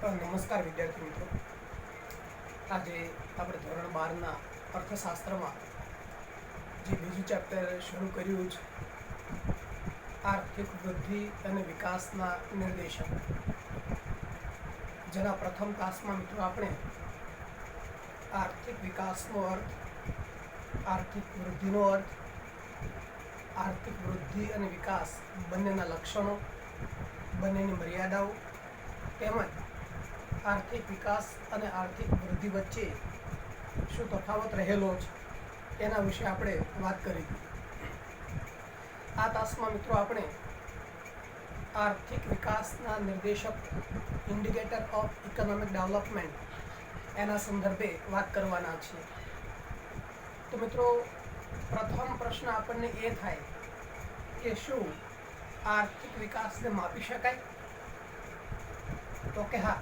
નમસ્કાર વિદ્યાર્થી મિત્રો. આજે આપણે ધોરણ 12ના અર્થશાસ્ત્રમાં જે બીજું ચેપ્ટર શરૂ કર્યું છે, આર્થિક વૃદ્ધિ અને વિકાસના નિર્દેશક, જેના પ્રથમ ક્લાસમાં મિત્રો આપણે આર્થિક વિકાસનો અર્થ, આર્થિક વૃદ્ધિનો અર્થ, આર્થિક વૃદ્ધિ અને વિકાસ બંનેના લક્ષણો, બંનેની મર્યાદાઓ તેમજ આર્થિક વિકાસ અને આર્થિક વૃદ્ધિ વચ્ચે શું તફાવત રહેલો છે એના વિશે આપણે વાત કરી હતી. આ તાસમાં મિત્રો આપણે આર્થિક વિકાસના નિર્દેશક, ઇન્ડિકેટર ઓફ ઇકોનોમિક ડેવલપમેન્ટ, એના સંદર્ભે વાત કરવાના છીએ. તો મિત્રો, પ્રથમ પ્રશ્ન આપણને એ થાય કે શું આર્થિક વિકાસને માપી શકાય? તો કે હા.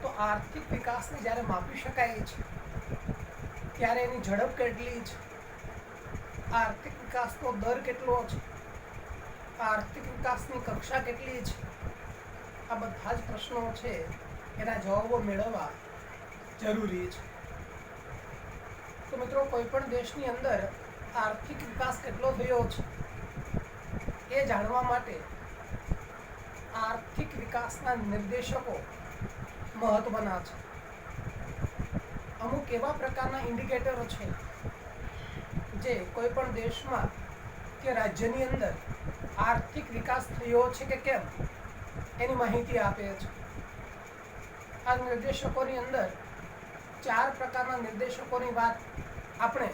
તો આર્થિક વિકાસને જ્યારે માપી શકાય છે ત્યારે એની ઝડપ કેટલી છે, આર્થિક વિકાસનો દર કેટલો છે, આર્થિક વિકાસની કક્ષા કેટલી છે, આ બધા જ પ્રશ્નો છે એના જવાબો મેળવવા જરૂરી છે. તો મિત્રો, કોઈ પણ દેશની અંદર આર્થિક વિકાસ કેટલો થયો છે એ જાણવા માટે આર્થિક વિકાસના નિર્દેશકો મહત્વના છે. અમુક એવા પ્રકારના ઇન્ડિકેટરો છે જે કોઈ પણ દેશમાં કે રાજ્યની અંદર આર્થિક વિકાસ થયો છે કે કેમ એની માહિતી આપે છે. આ નિર્દેશકોની અંદર 4 પ્રકારના નિર્દેશકોની વાત આપણે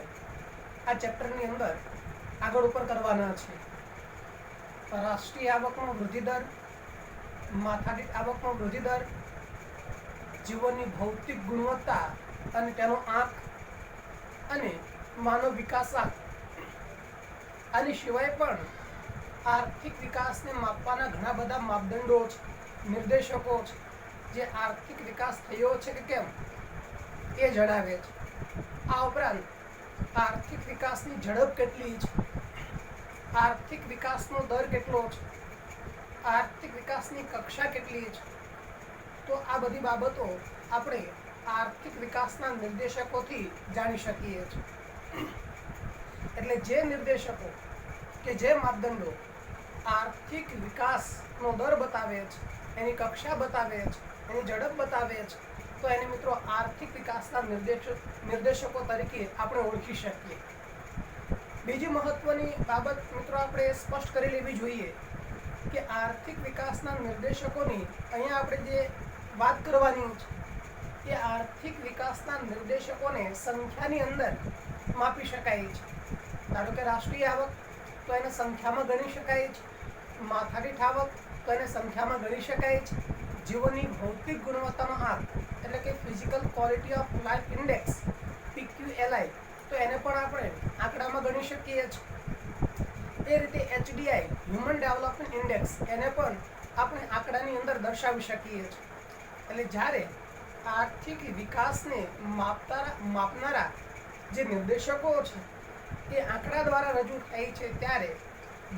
આ ચેપ્ટરની અંદર આગળ ઉપર કરવાના છે. રાષ્ટ્રીય આવકનો વૃદ્ધિ દર, માથાદીઠ આવકનો વૃદ્ધિ દર, જીવનની ભૌતિક ગુણવત્તા અને તેનો આંક, અને માનવ વિકાસ આંક. આની સિવાય પણ આર્થિક વિકાસને માપવાના ઘણા બધા માપદંડો છે, નિર્દેશકો છે, જે આર્થિક વિકાસ થયો છે કે કેમ એ જણાવે છે. આ ઉપરાંત આર્થિક વિકાસની ઝડપ કેટલી છે, આર્થિક વિકાસનો દર કેટલો છે, આર્થિક વિકાસની કક્ષા કેટલી છે. તો આ બધી બાબતો આપણે આર્થિક વિકાસના નિર્દેશકોથી જાણી શકીએ છીએ. એટલે જે નિર્દેશકો કે જે માપદંડો આર્થિક વિકાસનો દર બતાવે છે, એની કક્ષા બતાવે છે, એની ઝડપ બતાવે છે, તો એને મિત્રો આર્થિક વિકાસના નિર્દેશકો તરીકે આપણે ઓળખી શકીએ. બીજી મહત્વની બાબત મિત્રો આપણે સ્પષ્ટ કરી લેવી જોઈએ કે આર્થિક વિકાસના નિર્દેશકોની અહીંયા આપણે જે વાત કરવાની છે એ આર્થિક વિકાસના નિર્દેશકોને સંખ્યાની અંદર માપી શકાય છે. ધારો કે રાષ્ટ્રીય આવક, તો એને સંખ્યામાં ગણી શકાય છે. માથાદીઠ આવક, તો એને સંખ્યામાં ગણી શકાય છે. જીવનની ભૌતિક ગુણવત્તાનો આંક એટલે કે physical quality of life index, PQLI, તો એને પણ આપણે આંકડામાં ગણી શકીએ છીએ. એ રીતે HDI, હ્યુમન ડેવલપમેન્ટ ઇન્ડેક્સ, એને પણ આપણે આંકડાની અંદર દર્શાવી શકીએ છીએ. એટલે જ્યારે આર્થિક વિકાસને માપનારા જે નિર્દેશકો છે એ આંકડા દ્વારા રજૂ થાય છે, ત્યારે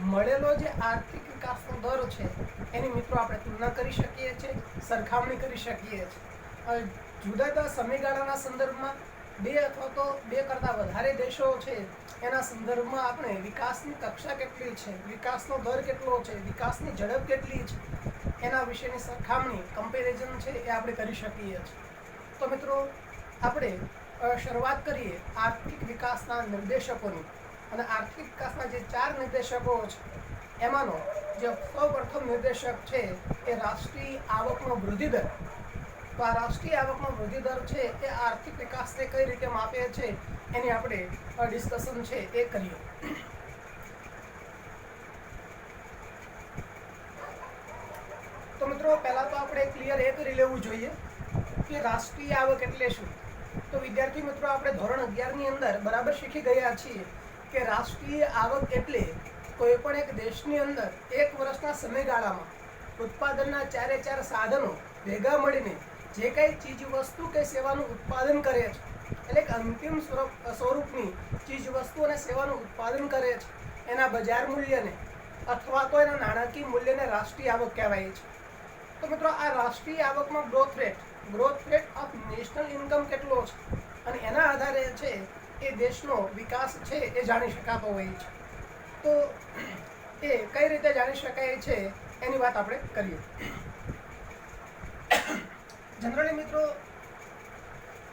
મળેલો જે આર્થિક વિકાસનો દર છે એની મિત્રો આપણે તુલના કરી શકીએ છીએ, સરખામણી કરી શકીએ છીએ. જુદા જુદા સમયગાળાના સંદર્ભમાં 2 અથવા તો 2 કરતાં વધારે દેશો છે એના સંદર્ભમાં આપણે વિકાસની કક્ષા કેટલી છે, વિકાસનો દર કેટલો છે, વિકાસની ઝડપ કેટલી છે, એના વિશેની સરખામણી, કમ્પેરિઝન છે એ આપણે કરી શકીએ છીએ. તો મિત્રો, આપણે શરૂઆત કરીએ આર્થિક વિકાસના નિર્દેશકોની. અને આર્થિક વિકાસના જે 4 નિર્દેશકો છે એમાંનો જે સૌપ્રથમ નિર્દેશક છે એ રાષ્ટ્રીય આવકનો વૃદ્ધિ દર. તો આ રાષ્ટ્રીય આવકનો વૃદ્ધિ દર છે એ આર્થિક વિકાસને કઈ રીતે માપે છે એની આપણે ડિસ્કશન છે એ કરીએ. તો મિત્રો, પહેલા તો આપણે ક્લિયર એ કરી લેવું જોઈએ કે રાષ્ટ્રીય આવક એટલે શું. તો વિદ્યાર્થી મિત્રો, આપણે ધોરણ 11ની અંદર બરાબર શીખી ગયા છીએ કે રાષ્ટ્રીય આવક એટલે કોઈ પણ એક દેશની અંદર એક વર્ષના સમયગાળામાં ઉત્પાદનના 4 સાધનો ભેગા મળીને જે કંઈ ચીજ વસ્તુ કે સેવાનું ઉત્પાદન કરે છે, એટલે કે અંતિમ સ્વરૂપની ચીજ વસ્તુ અને સેવાનું ઉત્પાદન કરે છે, એના બજાર મૂલ્યને અથવા તો એના નાણાકીય મૂલ્યને રાષ્ટ્રીય આવક કહેવાય છે. તો મિત્રો આ રાષ્ટ્રીય આવકમાં growth rate of national income કેટલો છે અને એના આધારે છે એ દેશનો વિકાસ છે એ જાણી શકાતો હોય છે. તો એ કઈ રીતે જાણી શકાય છે એની વાત આપણે કરીએ. જનરલી મિત્રો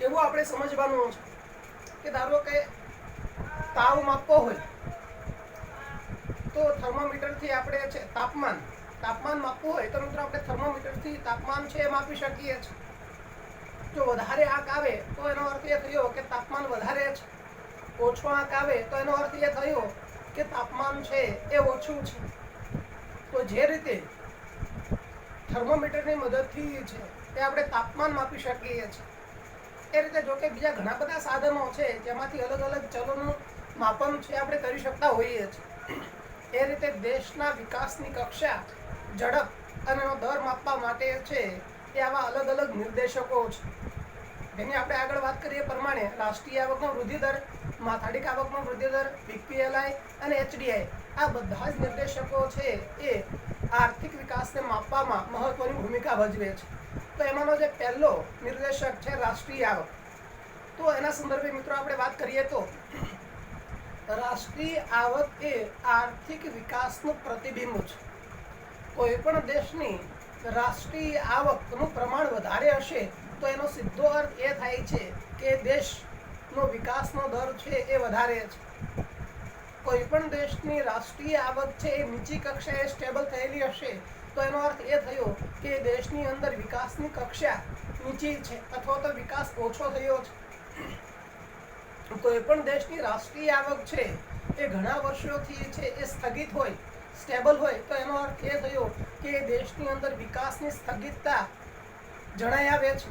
એવું આપણે સમજવાનું છે કે ધારો કે તાવ માપવો હોય તો થર્મોમીટરથી આપણે છે તાપમાન માપવું હોય તો મિત્રો આપણે થર્મોમીટરથી તાપમાન છે એ માપી શકીએ છીએ. જો વધારે આંક આવે તો એનો અર્થ એ થયો કે તાપમાન વધારે છે, ઓછો આંક આવે તો એનો અર્થ એ થયો કે તાપમાન છે એ ઓછું છે. તો જે રીતે થર્મોમીટરની મદદથી છે એ આપણે તાપમાન માપી શકીએ છીએ, એ રીતે જો કે બીજા ઘણા બધા સાધનો છે જેમાંથી અલગ અલગ ચલોનું માપન છે આપણે કરી શકતા હોઈએ છીએ. એ રીતે દેશના વિકાસની કક્ષા, ઝડપ અને દર માપવા માટે છે એ આવા અલગ અલગ નિર્દેશકો છે. જેની આપણે આગળ વાત કરીએ પ્રમાણે રાષ્ટ્રીય આવકનો વૃદ્ધિ દર, માથાદીઠ આવકનો વૃદ્ધિ દર, પીપીએલઆઈ અને એચડીઆઈ આ બધા જ નિર્દેશકો છે એ આર્થિક વિકાસને માપવામાં મહત્વની ભૂમિકા ભજવે છે. તો એમાંનો જે પહેલો નિર્દેશક છે રાષ્ટ્રીય આવક, તો એના સંદર્ભે મિત્રો આપણે વાત કરીએ તો રાષ્ટ્રીય આવક એ આર્થિક વિકાસનું પ્રતિબિંબ છે. કોઈ પણ દેશની રાષ્ટ્રીય આવકનું પ્રમાણ વધારે હશે તો એનો સીધો અર્થ એ થાય છે કે દેશનો વિકાસનો દર છે એ વધારે છે. કોઈ પણ દેશની રાષ્ટ્રીય આવક છે એ નીચી કક્ષાએ સ્ટેબલ થયેલી હશે તો એનો અર્થ એ થયો કે દેશની અંદર વિકાસની કક્ષા નીચી છે અથવા તો વિકાસ ઓછો થયો છે. કોઈ પણ દેશની રાષ્ટ્રીય આવક છે એ ઘણા વર્ષોથી છે એ સ્થગિત હોય, સ્ટેબલ હોય તો એનો અર્થ એ થયો કે દેશની અંદર વિકાસની સ્થગિતતા જણાઈ આવે છે.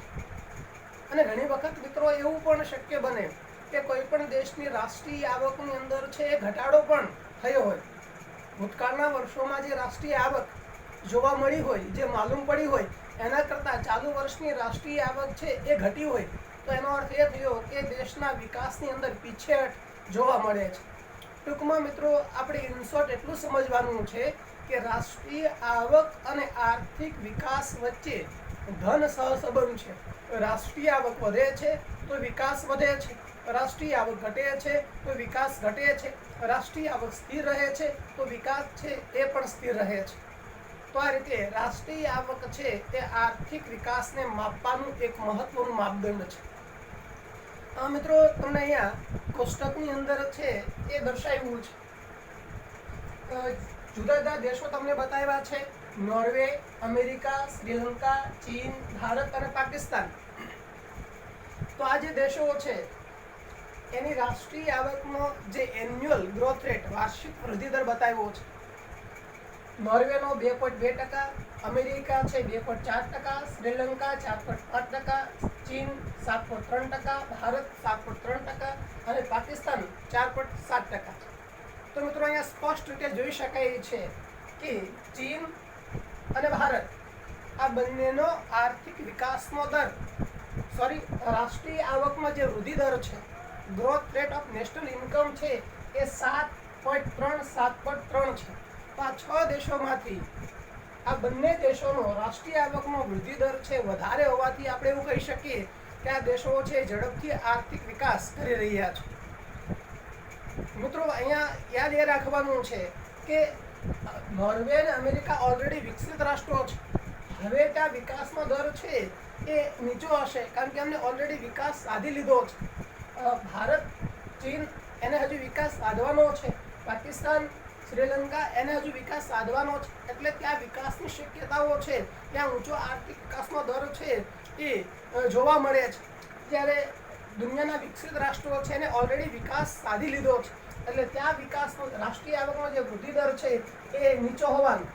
અને ઘણી વખત મિત્રો એવું પણ શક્ય બને કે કોઈ પણ દેશની રાષ્ટ્રીય આવકની અંદર છે એ ઘટાડો પણ થયો હોય. ભૂતકાળના વર્ષોમાં જે રાષ્ટ્રીય આવક જોવા મળી હોય, જે માલુમ પડી હોય, એના કરતાં ચાલુ વર્ષની રાષ્ટ્રીય આવક છે એ ઘટી હોય તો એનો અર્થ એ થયો કે દેશના વિકાસની અંદર પીછેહટ જોવા મળે છે. ટૂંકમાં મિત્રો આપણે ઇન શોર્ટ એટલું સમજવાનું છે કે રાષ્ટ્રીય આવક અને આર્થિક વિકાસ વચ્ચે ધન સહસંબંધ છે. રાષ્ટ્રીય આવક વધે છે તો વિકાસ વધે છે, રાષ્ટ્રીય આવક ઘટે છે તો વિકાસ ઘટે છે, રાષ્ટ્રીય આવક સ્થિર રહે છે તો વિકાસ છે એ પણ સ્થિર રહે છે. તો આ રીતે રાષ્ટ્રીય આવક છે એ આર્થિક વિકાસને માપવાનું એક મહત્વનું માપદંડ છે. મિત્રો તમને અહીંયા કોષ્ટકની અંદર છે એ દર્શાવ્યું છે. જુદા જુદા દેશો તમને બતાવ્યા છે: નોર્વે, અમેરિકા, શ્રીલંકા, ચીન, ભારત અને પાકિસ્તાન. તો આ જે દેશો છે એની રાષ્ટ્રીય આવકનો જે એન્યુઅલ ગ્રોથ રેટ, વાર્ષિક વૃદ્ધિ દર બતાવ્યો છે. નોર્વેનો 2.2%, અમેરિકા છે 2.4%, શ્રીલંકા 4.5%, ચીન 7.3%, ભારત 7.3% અને પાકિસ્તાન 4.7%. તો મિત્રો અહીંયા સ્પષ્ટ રીતે જોઈ શકાય છે કે ચીન અને ભારત આ બંનેનો આર્થિક વિકાસનો દર, રાષ્ટ્રીય આવકમાં જે વૃદ્ધિ દર છે, growth rate of national income છે એ 7.3 છે. તો આ 6 દેશોમાંથી આ બંને દેશોનો રાષ્ટ્રીય આવકનો વૃદ્ધિ દર છે વધારે હોવાથી આપણે એવું કહી શકીએ કે આ દેશો છે ઝડપથી આર્થિક વિકાસ કરી રહ્યા છે. મિત્રો અહીંયા યાદ એ રાખવાનું છે કે નોર્વે અને અમેરિકા ઓલરેડી વિકસિત રાષ્ટ્રો છે. હવે ત્યાં વિકાસનો દર છે એ નીચો હશે કારણ કે એમને ઓલરેડી વિકાસ સાધી લીધો છે. ભારત, ચીન એને હજુ વિકાસ સાધવાનો છે. પાકિસ્તાન, શ્રીલંકા એને હજુ વિકાસ સાધવાનો છે. એટલે ત્યાં વિકાસની શક્યતાઓ છે, ત્યાં ઊંચો આર્થિક વિકાસનો દર છે એ જોવા મળે છે. જ્યારે દુનિયાના વિકસિત રાષ્ટ્રો છે એને ઓલરેડી વિકાસ સાધી લીધો છે. એટલે ત્યાં વિકાસનો, રાષ્ટ્રીય આવકનો જે વૃદ્ધિ દર છે એ નીચો હોવાનો.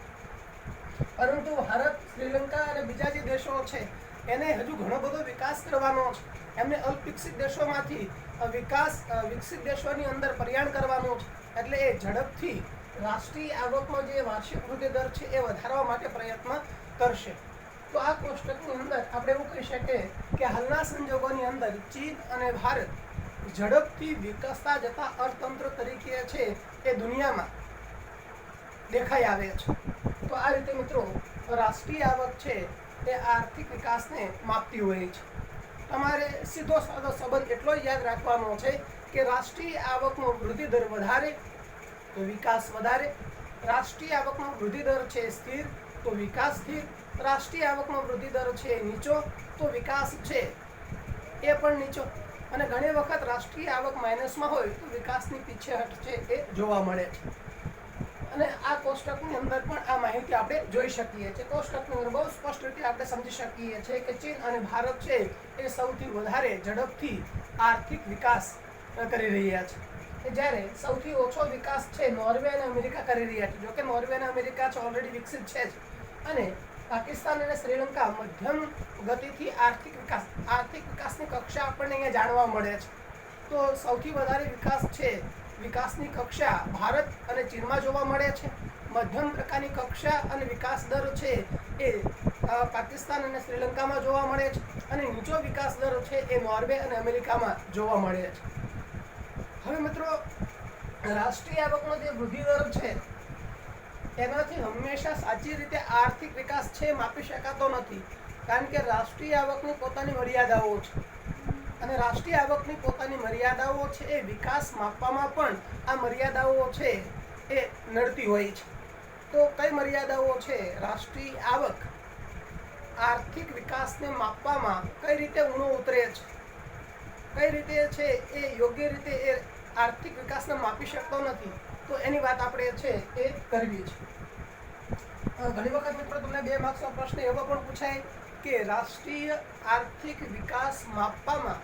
પરંતુ ભારત, શ્રીલંકા અને બીજા જે દેશો છે એને હજુ ઘણો બધો વિકાસ કરવાનો છે. એમને અલ્પવિકસિત દેશોમાંથી વિકસિત દેશોની અંદર પ્રયાણ કરવાનું છે. એટલે એ ઝડપથી રાષ્ટ્રીય આવકનો જે વાર્ષિક વૃદ્ધિ દર છે એ વધારવા માટે પ્રયત્ન કરશે. તો આ કોષ્ટકની અંદર આપણે એવું કહી શકીએ કે હાલના સંજોગોની અંદર ચીન અને ભારત ઝડપથી વિકસતા જતા અર્થતંત્ર તરીકે છે એ દુનિયામાં દેખાઈ આવે છે. તો આ રીતે મિત્રો રાષ્ટ્રીય આવક છે એ આર્થિક વિકાસને માપતી હોય છે. તમારે સીધો સાદો સંબંધ એટલો જ યાદ રાખવાનો છે કે રાષ્ટ્રીય આવકનો વૃદ્ધિ દર વધારે તો વિકાસ વધારે, રાષ્ટ્રીય આવકનો વૃદ્ધિ દર છે સ્થિર તો વિકાસ સ્થિર, રાષ્ટ્રીય આવકનો વૃદ્ધિ દર છે નીચો તો વિકાસ છે એ પણ નીચો. અને ઘણી વખત રાષ્ટ્રીય આવક માઇનસમાં હોય તો વિકાસની પીછેહટ છે એ જોવા મળે છે. અને આ કોષ્ટકની અંદર પણ આ માહિતી આપણે જોઈ શકીએ છીએ. કોષ્ટકની અંદર બહુ સ્પષ્ટ રીતે આપણે સમજી શકીએ છીએ કે ચીન અને ભારત છે એ સૌથી વધારે ઝડપથી આર્થિક વિકાસ કરી રહ્યા છે, જ્યારે સૌથી ઓછો વિકાસ છે નોર્વે અને અમેરિકા કરી રહ્યા છે. જોકે નોર્વે અને અમેરિકા છે ઓલરેડી વિકસિત છે જ, અને પાકિસ્તાન અને શ્રીલંકા મધ્યમ ગતિથી આર્થિક વિકાસની કક્ષા આપણને અહીંયા જાણવા મળે છે. તો સૌથી વધારે વિકાસ છે વિકાસની કક્ષા ભારત અને ચીનમાં જોવા મળે છે. મધ્યમ પ્રકારની કક્ષા અને વિકાસ દર છે એ પાકિસ્તાન અને શ્રીલંકામાં જોવા મળે છે, અને નીચો વિકાસ દર છે એ નોર્વે અને અમેરિકામાં જોવા મળે છે. હવે મિત્રો, રાષ્ટ્રીય આવકનો જે વૃદ્ધિ દર છે એનાથી હંમેશા સાચી રીતે આર્થિક વિકાસ છે માપી શકાતો નથી, કારણ કે રાષ્ટ્રીય આવકની પોતાની મર્યાદાઓ છે, અને રાષ્ટ્રીય આવકની પોતાની મર્યાદાઓ છે એ વિકાસ માપવામાં પણ આ મર્યાદાઓ છે એ નડતી હોય છે. તો કઈ મર્યાદાઓ છે? રાષ્ટ્રીય આવક આર્થિક વિકાસને માપવામાં કઈ રીતે ઊણો ઉતરે છે, કઈ રીતે છે એ યોગ્ય રીતે એ આર્થિક વિકાસને માપી શકતો નથી, તો એની વાત આપણે છે એ કરવી છે. ઘણી વખત મિત્રો તમને 2 માર્ક્સનો પ્રશ્ન એવો પણ પૂછાય કે રાષ્ટ્રીય આર્થિક વિકાસ માપવામાં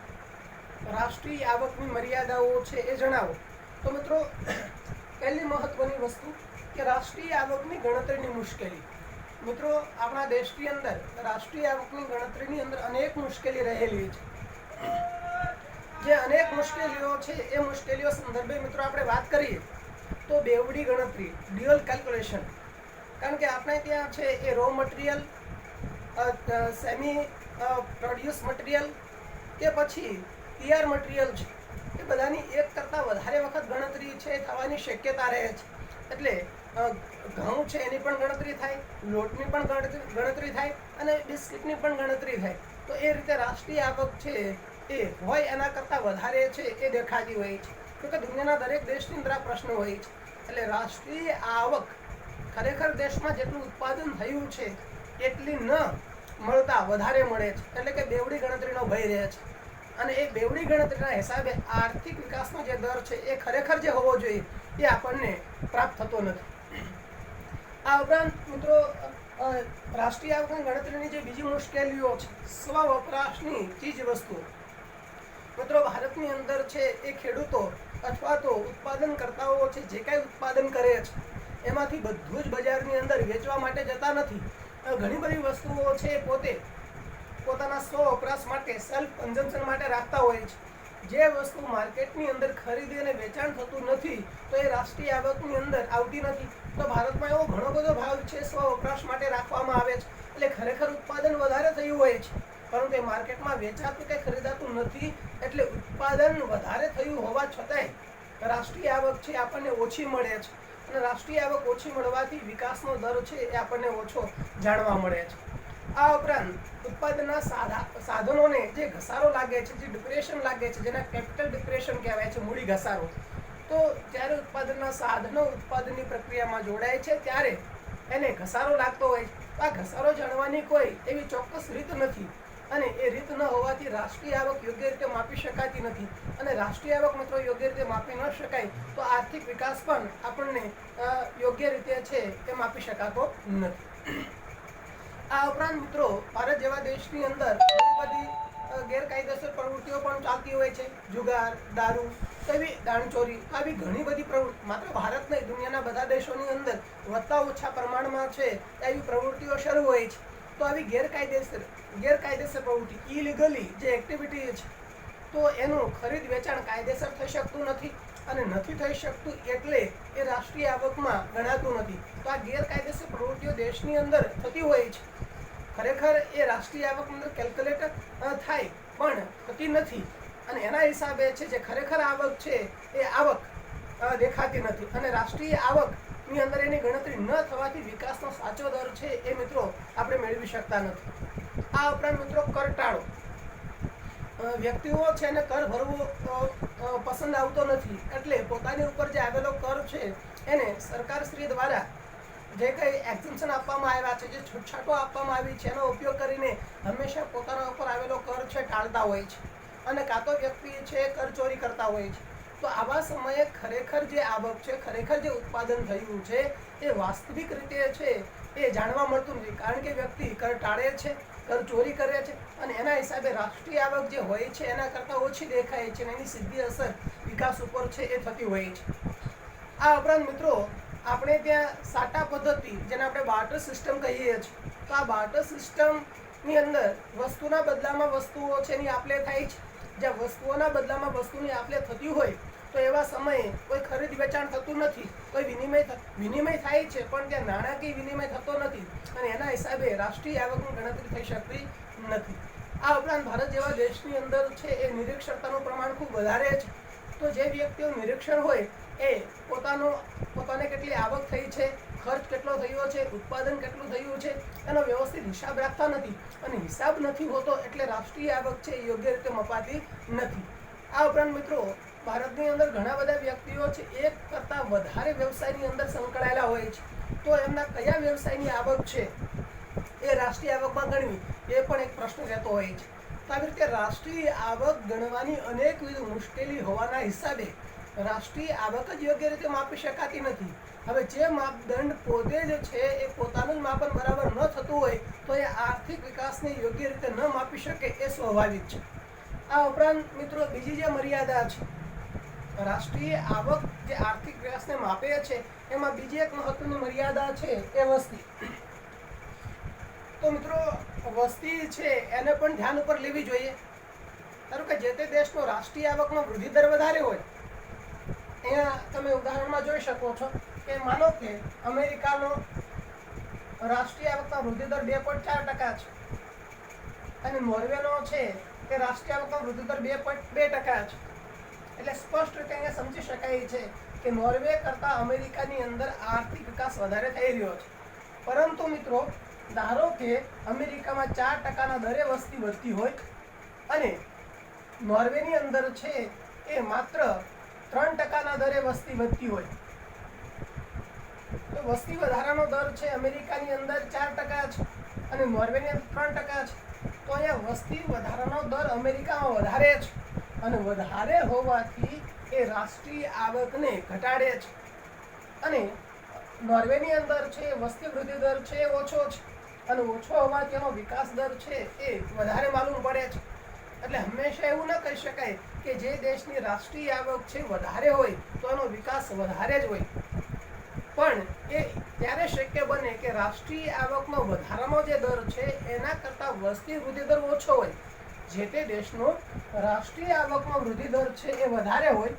રાષ્ટ્રીય આવકની મર્યાદાઓ છે એ જણાવો. તો મિત્રો, પહેલી મહત્વની વસ્તુ કે રાષ્ટ્રીય આવકની ગણતરીની મુશ્કેલી. મિત્રો, આપણા દેશની અંદર રાષ્ટ્રીય આવકની ગણતરીની અંદર અનેક મુશ્કેલી રહેલી છે. જે અનેક મુશ્કેલીઓ છે એ મુશ્કેલીઓ સંદર્ભે મિત્રો આપણે વાત કરીએ તો બેવડી ગણતરી, ડ્યુઅલ કેલ્ક્યુલેશન, કારણ કે આપણે ત્યાં છે એ raw material, semi produce material કે પછી તૈયાર મટીરિયલ છે, એ બધાની એક કરતાં વધારે વખત ગણતરી છે થવાની શક્યતા રહે છે. એટલે ઘઉં છે એની પણ ગણતરી થાય, લોટની પણ ગણતરી થાય, અને બિસ્કિટની પણ ગણતરી થાય. તો એ રીતે રાષ્ટ્રીય આવક છે એ હોય એના કરતાં વધારે છે એ દેખાતી હોય છે, કેમકે દુનિયાના દરેક દેશની અંદર આ પ્રશ્ન હોય છે. એટલે રાષ્ટ્રીય આવક ખરેખર દેશમાં જેટલું ઉત્પાદન થયું છે એટલી ન મળતા વધારે મળે છે, એટલે કે બેવડી ગણતરીનો ભય રહે છે. અને એ બેવડી ગણતરીના હિસાબે આર્થિક વિકાસનો જે દર છે એ ખરેખર જે હોવો જોઈએ એ આપણને પ્રાપ્ત થતો નથી. આ ઉપરાંત મિત્રો, રાષ્ટ્રીય આવકની ગણતરીની જે બીજી મુશ્કેલીઓ છે, સ્વ વપરાશની ચીજ વસ્તુઓ. મિત્રો, ભારતની અંદર છે એ ખેડૂતો અથવા તો ઉત્પાદનકર્તાઓ છે જે કાંઈ ઉત્પાદન કરે છે એમાંથી બધું જ બજારની અંદર વેચવા માટે જતા નથી. ઘણી બધી વસ્તુઓ છે પોતે પોતાના સ્વ વપરાશ માટે, સેલ્ફ કન્ઝમ્પશન માટે રાખતા હોય છે. જે વસ્તુ માર્કેટની અંદર ખરીદી અને વેચાણ થતું નથી તો એ રાષ્ટ્રીય આવકની અંદર આવતી નથી. તો ભારતમાં એવો ઘણો બધો ભાગ છે સ્વ વપરાશ માટે રાખવામાં આવે છે. એટલે ખરેખર ઉત્પાદન વધારે થયું હોય છે, પરંતુ એ માર્કેટમાં વેચાતું કે ખરીદાતું નથી. એટલે ઉત્પાદન વધારે થયું હોવા છતાંય રાષ્ટ્રીય આવક છે આપણને ઓછી મળે છે, અને રાષ્ટ્રીય આવક ઓછી મળવાથી વિકાસનો દર છે એ આપણને ઓછો જાણવા મળે છે. આ ઉપરાંત ઉત્પાદનના સાધનોને જે ઘસારો લાગે છે, જે ડિપ્રેશન લાગે છે, જેના કેપિટલ ડિપ્રેશન કહેવાય છે, મૂડી ઘસારો. તો જ્યારે ઉત્પાદનના સાધનો ઉત્પાદનની પ્રક્રિયામાં જોડાય છે ત્યારે એને ઘસારો લાગતો હોય છે. આ ઘસારો જાણવાની કોઈ એવી ચોક્કસ રીત નથી, અને એ રીત ન હોવાથી રાષ્ટ્રીય આવક યોગ્ય રીતે માપી શકાતી નથી. અને રાષ્ટ્રીય આવક મિત્રો યોગ્ય રીતે માપી ન શકાય તો આર્થિક વિકાસ પણ આપણને યોગ્ય રીતે છે એ માપી શકાતો નથી. આ ઉપરાંત મિત્રો, ભારત જેવા દેશની અંદર ઘણી બધી ગેરકાયદેસર પ્રવૃત્તિઓ પણ ચાલતી હોય છે. જુગાર, દારૂ, એવી દાણચોરી, આવી ઘણી બધી પ્રવૃત્તિ માત્ર ભારત નહીં, દુનિયાના બધા દેશોની અંદર વધતા ઓછા પ્રમાણમાં છે એવી પ્રવૃત્તિઓ શરૂ હોય છે. તો આવી ગેરકાયદેસર પ્રવૃત્તિ, ઇલીગલી જે એક્ટિવિટી છે, તો એનું ખરીદ વેચાણ કાયદેસર થઈ શકતું નથી, અને નથી થઈ શકતું એટલે એ રાષ્ટ્રીય આવકમાં ગણાતું નથી. તો આ ગેરકાયદેસર પ્રવૃત્તિઓ દેશની અંદર થતી હોય છે. ખરેખર એ રાષ્ટ્રીય આવક અંદર કેલ્ક્યુલેટ થાય પણ થતી નથી, અને એના હિસાબે છે જે ખરેખર આવક છે એ આવક દેખાતી નથી. અને રાષ્ટ્રીય આવક ની અંદર એની ગણતરી ન થવાથી વિકાસનો સાચો દર છે એ મિત્રો આપણે મેળવી શકતા નથી. આ ઉપરાંત મિત્રો કરટાળો, વ્યક્તિઓ છે એને કર ભરવો પસંદ આવતો નથી, એટલે પોતાની ઉપર જે આવેલો કર છે એને સરકારશ્રી દ્વારા જે કંઈ એક્ઝમ્પશન આપવામાં આવ્યા છે, જે છૂટછાટો આપવામાં આવી છે, એનો ઉપયોગ કરીને હંમેશા પોતાના ઉપર આવેલો કર છે ટાળતા હોય છે, અને કાં તો વ્યક્તિ છે કર ચોરી કરતા હોય છે. તો આવા સમયે ખરેખર જે આવક છે, ખરેખર જે ઉત્પાદન થયું છે એ વાસ્તવિક રીતે છે એ જાણવા મળતું નથી, કારણ કે વ્યક્તિ કર ટાળે છે, કર ચોરી કરે છે, અને એના હિસાબે રાષ્ટ્રીય આવક જે હોય છે એના કરતાં ઓછી દેખાય છે, અને એની સીધી અસર વિકાસ ઉપર છે એ થતી હોય છે. આ ઉપરાંત મિત્રો આપણે ત્યાં સાટા પદ્ધતિ, જેને આપણે બાર્ટર સિસ્ટમ કહીએ છીએ, તો આ બાર્ટર સિસ્ટમની અંદર વસ્તુના બદલામાં વસ્તુઓ છે એની આપલે થાય છે. જ્યાં વસ્તુઓના બદલામાં વસ્તુની આપલે થતી હોય તો એવા સમયે કોઈ ખરીદ વેચાણ થતું નથી, કોઈ વિનિમય થાય છે, પણ ત્યાં નાણાકીય વિનિમય થતો નથી, અને એના હિસાબે રાષ્ટ્રીય આવકની ગણતરી થઈ શકતી નથી. આ ઉપરાંત ભારત જેવા દેશની અંદર છે એ નિરક્ષરતાનું પ્રમાણ ખૂબ વધારે છે. તો જે વ્યક્તિઓ નિરક્ષર હોય એ પોતાને કેટલી આવક થઈ છે, ખર્ચ કેટલો થયો છે, ઉત્પાદન કેટલું થયું છે, એનો વ્યવસ્થિત હિસાબ રાખતા નથી, અને હિસાબ નથી હોતો એટલે રાષ્ટ્રીય આવક છે એ યોગ્ય રીતે મપાતી નથી. આ ઉપરાંત મિત્રો ભારતની અંદર ઘણા બધા વ્યક્તિઓ છે એક કરતાં વધારે વ્યવસાયની અંદર સંકળાયેલા હોય છે, તો એમના કયા વ્યવસાયની આવક છે એ રાષ્ટ્રીય આવકમાં ગણવી એ પણ એક પ્રશ્ન રહેતો હોય છે. તો આવી રીતે રાષ્ટ્રીય આવક ગણવાની અનેકવિધ મુશ્કેલી હોવાના હિસાબે રાષ્ટ્રીય આવક જ યોગ્ય રીતે માપી શકાતી નથી. હવે જે માપદંડ પોતે જ છે એ પોતાનું જ માપન બરાબર ન થતું હોય તો એ આર્થિક વિકાસને યોગ્ય રીતે ન માપી શકે એ સ્વાભાવિક છે. આ ઉપરાંત મિત્રો બીજી જે મર્યાદા છે, રાષ્ટ્રીય આવક જે આર્થિક વિકાસને માપે છે એમાં બીજી એક મહત્વની મર્યાદા છે એ વસ્તી. તો મિત્રો વસ્તી છે એને પણ ધ્યાન ઉપર લેવી જોઈએ. ધારો કે જે તે દેશનો રાષ્ટ્રીય આવકનો વૃદ્ધિ દર વધારે હોય, અહીંયા તમે ઉદાહરણમાં જોઈ શકો છો કે માનો કે અમેરિકાનો રાષ્ટ્રીય આવકનો વૃદ્ધિ દર 2.4% છે, અને નોર્વેનો છે તે રાષ્ટ્રીય આવકનો વૃદ્ધિ દર 2.2% છે. એટલે સ્પષ્ટ રીતે અહીંયા સમજી શકાય છે કે નોર્વે કરતાં અમેરિકાની અંદર આર્થિક વિકાસ વધારે થઈ રહ્યો છે. પરંતુ મિત્રો ધારો કે અમેરિકામાં 4%ના દરે વસ્તી વધતી હોય અને નોર્વેની અંદર છે એ માત્ર 3%ના દરે વસ્તી વધતી હોય, તો વસ્તી વધારાનો દર છે અમેરિકાની અંદર 4% છે અને નોર્વેની અંદર 3% છે. તો અહીંયા વસ્તી વધારાનો દર અમેરિકામાં વધારે છે, અને વધારે હોવાથી એ રાષ્ટ્રીય આવકને ઘટાડે છે, અને નોર્વેની અંદર છે વસ્તી વૃદ્ધિ દર છે ઓછો છે, અને ઓછો હોવાથી એનો વિકાસ દર છે એ વધારે માલુમ પડે છે. એટલે હંમેશા એવું ન કહી શકાય કે જે દેશની રાષ્ટ્રીય આવક છે વધારે હોય તો એનો વિકાસ વધારે જ હોય, પણ એ ત્યારે શક્ય બને કે રાષ્ટ્રીય આવકનો વધારાનો જે દર છે એના કરતાં વસ્તી વૃદ્ધિ દર ઓછો હોય. જે તે દેશનો રાષ્ટ્રીય આવકનો વૃદ્ધિ દર છે એ વધારે હોય,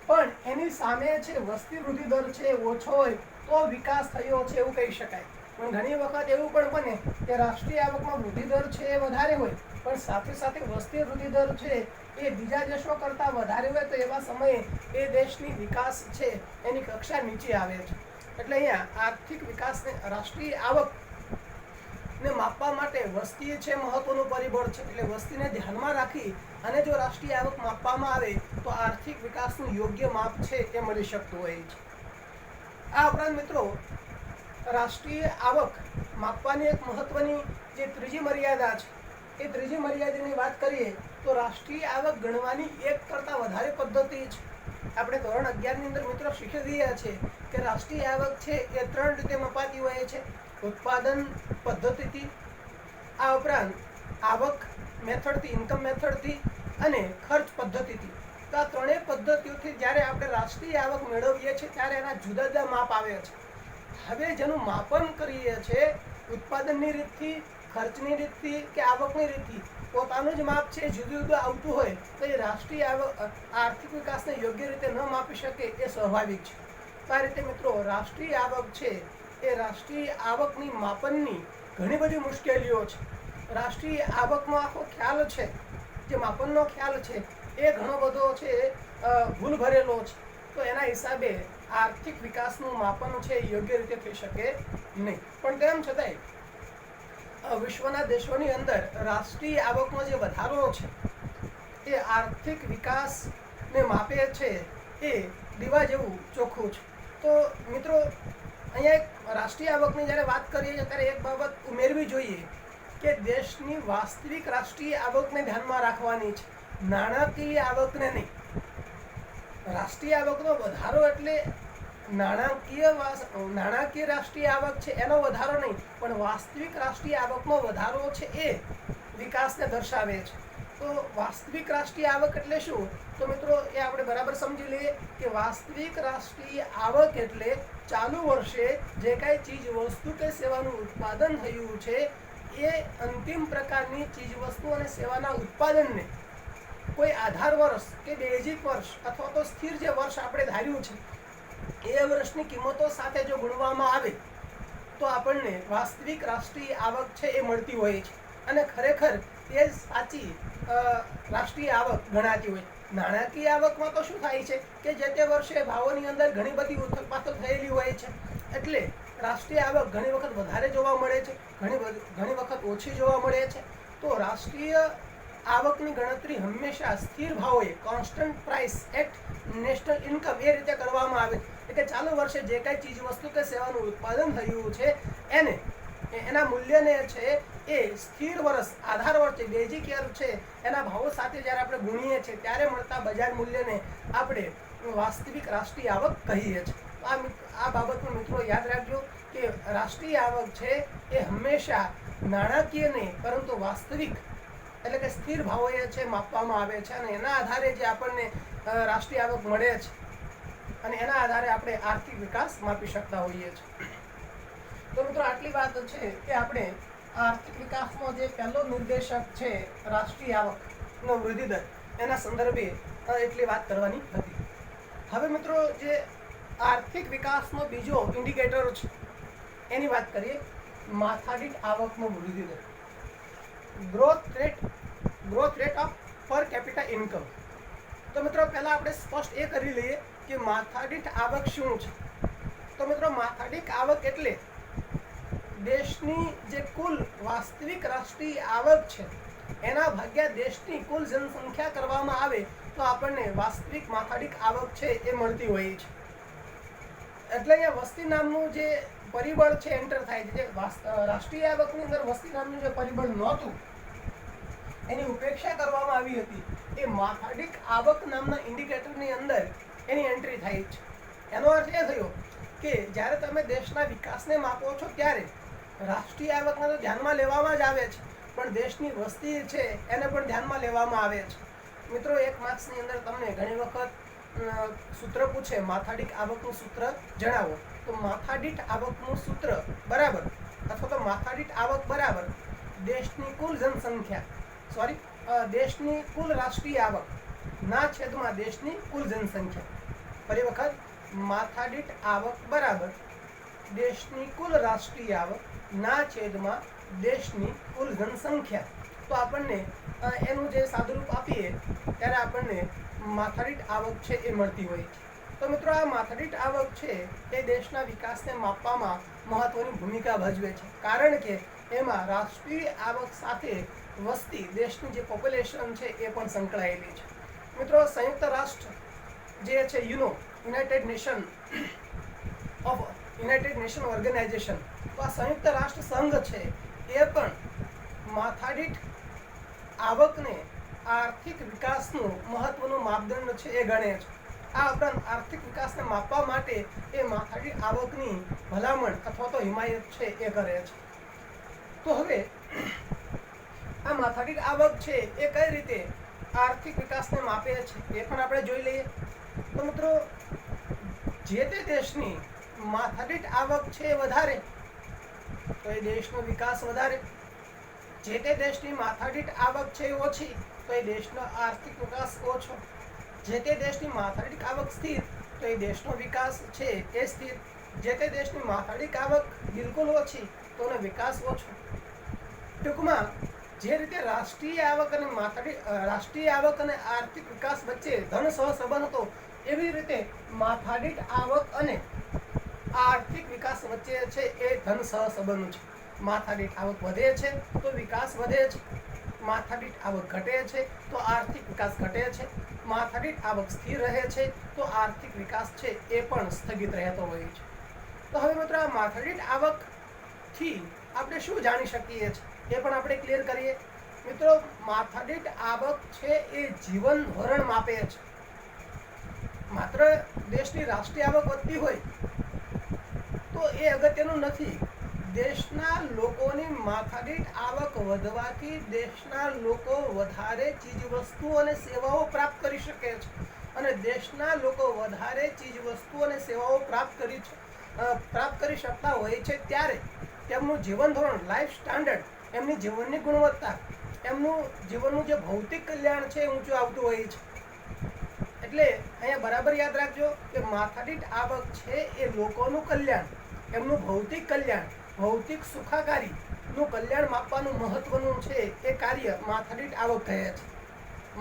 પણ એની સામે છે વસ્તી વૃદ્ધિ દર છે ઓછો હોય તો વિકાસ થયો છે એવું કહી શકાય. પણ ઘણી વખત એવું પણ બને કે રાષ્ટ્રીય આવકમાં વૃદ્ધિ દર છે એ વધારે હોય, પણ સાથે સાથે વસ્તી વૃદ્ધિ દર છે એ બીજા દેશો કરતાં વધારે હોય, તો એવા સમયે એ દેશની વિકાસ છે એની કક્ષા નીચે આવે છે. એટલે અહીંયા આર્થિક વિકાસને, રાષ્ટ્રીય આવક ને માપવા માટે વસ્તી છે મહત્વનું પરિબળ છે. એટલે વસ્તીને ધ્યાનમાં રાખી અને જો રાષ્ટ્રીય આવક માપવામાં આવે તો આર્થિક વિકાસનું યોગ્ય માપ છે એ મળી શકતું હોય છે. આ ઉપરાંત મિત્રો રાષ્ટ્રીય આવક માપવાની એક મહત્વની જે ત્રીજી મર્યાદા છે એ ત્રીજી મર્યાદાની વાત કરીએ તો રાષ્ટ્રીય આવક ગણવાની એક કરતાં વધારે પદ્ધતિ છે. આપણે ધોરણ 11ની અંદર મિત્રો શીખી રહ્યા છે કે રાષ્ટ્રીય આવક છે એ 3 રીતે મપાતી હોય છે: ઉત્પાદન પદ્ધતિથી, આ ઉપરાંત આવક મેથડથી, ઇન્કમ મેથડથી, અને ખર્ચ પદ્ધતિથી. તો આ ત્રણેય પદ્ધતિઓથી જ્યારે આપણે રાષ્ટ્રીય આવક મેળવીએ છીએ ત્યારે એના જુદા જુદા માપ આવે છે. હવે જેનું માપન કરીએ છીએ ઉત્પાદનની રીતથી, ખર્ચની રીતથી કે આવકની રીતથી પોતાનું જ માપ છે જુદું જુદું આવતું હોય તો એ રાષ્ટ્રીય આર્થિક વિકાસને યોગ્ય રીતે ન માપી શકે એ સ્વાભાવિક છે. તો આ રીતે મિત્રો રાષ્ટ્રીય આવક છે એ રાષ્ટ્રીય આવકની માપનની ઘણી બધી મુશ્કેલીઓ છે. રાષ્ટ્રીય આવકનો આખો ખ્યાલ છે, જે માપનનો ખ્યાલ છે એ ઘણો બધો છે ભૂલ ભરેલો છે. તો એના હિસાબે આર્થિક વિકાસનું માપન છે એ યોગ્ય રીતે થઈ શકે નહીં. પણ તેમ છતાંય વિશ્વના દેશોની અંદર રાષ્ટ્રીય આવકનો જે વધારો છે એ આર્થિક વિકાસને માપે છે એ દીવા જેવું ચોખ્ખું છે. તો મિત્રો, અહીંયા એક રાષ્ટ્રીય આવકની જ્યારે વાત કરીએ છીએ ત્યારે એક બાબત ઉમેરવી જોઈએ કે દેશની વાસ્તવિક રાષ્ટ્રીય આવકને ધ્યાનમાં રાખવાની છે, નાણાકીય આવકને નહીં. રાષ્ટ્રીય આવકનો વધારો એટલે નાણાકીય રાષ્ટ્રીય આવક છે એનો વધારો નહીં, પણ વાસ્તવિક રાષ્ટ્રીય આવકનો વધારો છે એ વિકાસને દર્શાવે છે. તો વાસ્તવિક રાષ્ટ્રીય આવક એટલે શું? તો મિત્રો, એ આપણે બરાબર સમજી લઈએ કે વાસ્તવિક રાષ્ટ્રીય આવક એટલે ચાલુ વર્ષે જે કાંઈ ચીજ વસ્તુ કે સેવાનું ઉત્પાદન થયું છે એ અંતિમ પ્રકારની ચીજ વસ્તુ અને સેવાના ઉત્પાદનને કોઈ આધાર વર્ષ કે બેઝિક વર્ષ અથવા તો સ્થિર જે વર્ષ આપણે ધાર્યું છે એ વર્ષની કિંમતો સાથે જો ગુણવામાં આવે તો આપણને વાસ્તવિક રાષ્ટ્રીય આવક છે એ મળતી હોય છે અને ખરેખર એ જ સાચી રાષ્ટ્રીય આવક ગણાતી હોય. નાણાકીય આવકમાં તો શું થાય છે કે જે તે વર્ષે ભાવોની અંદર ઘણી બધી ઉથલપાથલ થયેલી હોય છે, એટલે રાષ્ટ્રીય આવક ઘણી વખત વધારે જોવા મળે છે, ઘણી વખત ઓછી જોવા મળે છે. તો રાષ્ટ્રીય આવકની ગણતરી હંમેશા સ્થિર ભાવોએ constant price at national income એ રીતે કરવામાં આવે છે કે ચાલુ વર્ષે જે કાંઈ ચીજ વસ્તુ કે સેવાનું ઉત્પાદન થયું છે એના મૂલ્યને છે એ સ્થિર વર્ષ આધાર વર્ષ બેઝિક યર છે એના ભાવો સાથે જ્યારે આપણે ગુણીએ છીએ ત્યારે મળતા બજાર મૂલ્યને આપણે વાસ્તવિક રાષ્ટ્રીય આવક કહીએ છીએ. આ બાબતનો મિત્રો યાદ રાખજો કે રાષ્ટ્રીય આવક છે એ હંમેશા નાણાકીય નહીં પરંતુ વાસ્તવિક એટલે કે સ્થિર ભાવોએ છે માપવામાં આવે છે અને એના આધારે જે આપણને રાષ્ટ્રીય આવક મળે છે અને એના આધારે આપણે આર્થિક વિકાસ માપી શકતા હોઈએ છીએ. તો મિત્રો, આટલી વાત છે કે આપણે આર્થિક વિકાસનો જે પહેલો નિર્દેશક છે રાષ્ટ્રીય આવકનો વૃદ્ધિ દર એના સંદર્ભે એટલી વાત કરવાની હતી. હવે મિત્રો, જે આર્થિક વિકાસનો બીજો ઇન્ડિકેટર છે એની વાત કરીએ, માથાદીઠ આવકનો વૃદ્ધિ દર, ગ્રોથ રેટ ઓફ પર કેપિટા ઇન્કમ. તો મિત્રો, પહેલા આપણે સ્પષ્ટ એ કરી લઈએ કે માથાદીઠ આવક શું છે. તો મિત્રો, માથાદીઠ આવક એટલે દેશની જે કુલ વાસ્તવિક રાષ્ટ્રીય આવક છે એના ભાગ્યા દેશની કુલ જનસંખ્યા કરવામાં આવે તો આપણને વાસ્તવિક માથાદીઠ આવક છે એ મળતી હોય છે. એટલે અહીંયા વસ્તી નામનું જે પરિબળ છે એન્ટર થાય છે. જે રાષ્ટ્રીય આવકની અંદર વસ્તી નામનું જે પરિબળ નહોતું એની ઉપેક્ષા કરવામાં આવી હતી, એ માથાદીઠ આવક નામના ઇન્ડિકેટરની અંદર એની એન્ટ્રી થાય છે. એનો અર્થ એ થયો કે જ્યારે તમે દેશના વિકાસને માપો છો ત્યારે રાષ્ટ્રીય આવકને તો ધ્યાનમાં લેવામાં જ આવે છે, પણ દેશની વસ્તી છે એને પણ ધ્યાનમાં લેવામાં આવે છે. મિત્રો, એક માર્ક્સની અંદર તમને ઘણી વખત સૂત્ર પૂછે, માથાદીઠ આવકનું સૂત્ર જણાવો. તો માથાદીઠ આવકનું સૂત્ર બરાબર અથવા તો માથાદીઠ આવક બરાબર દેશની કુલ જનસંખ્યા દેશની કુલ રાષ્ટ્રીય આવક ના છેદમાં દેશની કુલ જનસંખ્યા. ફરી વખત, માથાદીઠ આવક બરાબર દેશની કુલ રાષ્ટ્રીય આવક ના છેદમાં દેશની કુલ જનસંખ્યા. તો આપણને એનું જે સાદુરૂપ આપીએ ત્યારે આપણને માથાદીઠ આવક છે એ મળતી હોય છે. તો મિત્રો, આ માથાદીઠ આવક છે એ દેશના વિકાસને માપવામાં મહત્વની ભૂમિકા ભજવે છે, કારણ કે એમાં રાષ્ટ્રીય આવક સાથે વસ્તી દેશની જે પોપ્યુલેશન છે એ પણ સંકળાયેલી છે. મિત્રો, સંયુક્ત રાષ્ટ્ર જે છે યુનાઇટેડ નેશન ઓર્ગેનાઇઝેશન, તો આ સંયુક્ત રાષ્ટ્ર સંઘ છે એ પણ માથાદીઠ આવકને આર્થિક વિકાસનું મહત્વનું માપદંડ છે એ ગણે છે. આ ઉપરાંત આર્થિક વિકાસને માપવા માટે એ માથાદીઠ આવકની ભલામણ અથવા તો હિમાયત છે એ કરે છે. તો હવે આ માથાદીઠ આવક છે એ કઈ રીતે આર્થિક વિકાસને માપે છે એ પણ આપણે જોઈ લઈએ. તો મિત્રો, જે તે દેશની માથાદીઠ આવક છે વધારે તો એ દેશનો વિકાસ વધારે, જે તે દેશની માથાદીઠ આવક છે ઓછી તો એ દેશનો આર્થિક વિકાસ ઓછો, જે તે દેશની માથાદીઠ આવક સ્થિર તો એ દેશનો વિકાસ છે એ સ્થિર, જે તે દેશની માથાદીઠ આવક બિલકુલ ઓછી તો એનો વિકાસ ઓછો. ટૂંકમાં, જે રીતે રાષ્ટ્રીય આવક અને આર્થિક વિકાસ વચ્ચે ધન સહસંબંધ હતો એવી રીતે માથાદીઠ આવક અને આર્થિક વિકાસ વચ્ચે છે એ ધન સહસંબંધ છે. માથાદીઠ આવક વધે છે તો વિકાસ વધે છે, માથાદીઠ આવક ઘટે છે તો આર્થિક વિકાસ ઘટે છે, માથાદીઠ આવક સ્થિર રહે છે તો આર્થિક વિકાસ છે એ પણ સ્થગિત રહેતો હોય છે. તો હવે મિત્રો આ માથાદીઠ આવકથી આપણે શું જાણી શકીએ છીએ એ પણ આપણે ક્લિયર કરીએ. મિત્રો માથાદીઠ આવક છે એ જીવન ધોરણ માપે છે. માત્ર દેશની રાષ્ટ્રીય આવક વધતી હોય તો એ અગત્યનું નથી. દેશના લોકોની માથાદીઠ આવક વધવાથી દેશના લોકો વધારે ચીજવસ્તુઓ અને સેવાઓ પ્રાપ્ત કરી શકે છે, અને દેશના લોકો વધારે ચીજવસ્તુઓ અને સેવાઓ પ્રાપ્ત કરી શકતા હોય છે ત્યારે તેમનું જીવન ધોરણ, લાઈફ સ્ટાન્ડર્ડ, એમની જીવનની ગુણવત્તા, એમનું જીવનનું જે ભૌતિક કલ્યાણ છે એ ઊંચું આવતું હોય છે. એટલે અહીંયા બરાબર યાદ રાખજો કે માથાદીઠ આવક છે એ લોકોનું કલ્યાણ, એમનું ભૌતિક કલ્યાણ, ભૌતિક સુખાકારીનું કલ્યાણ માપવાનું મહત્વનું છે એ કાર્ય માથાદીઠ આવક કહે છે.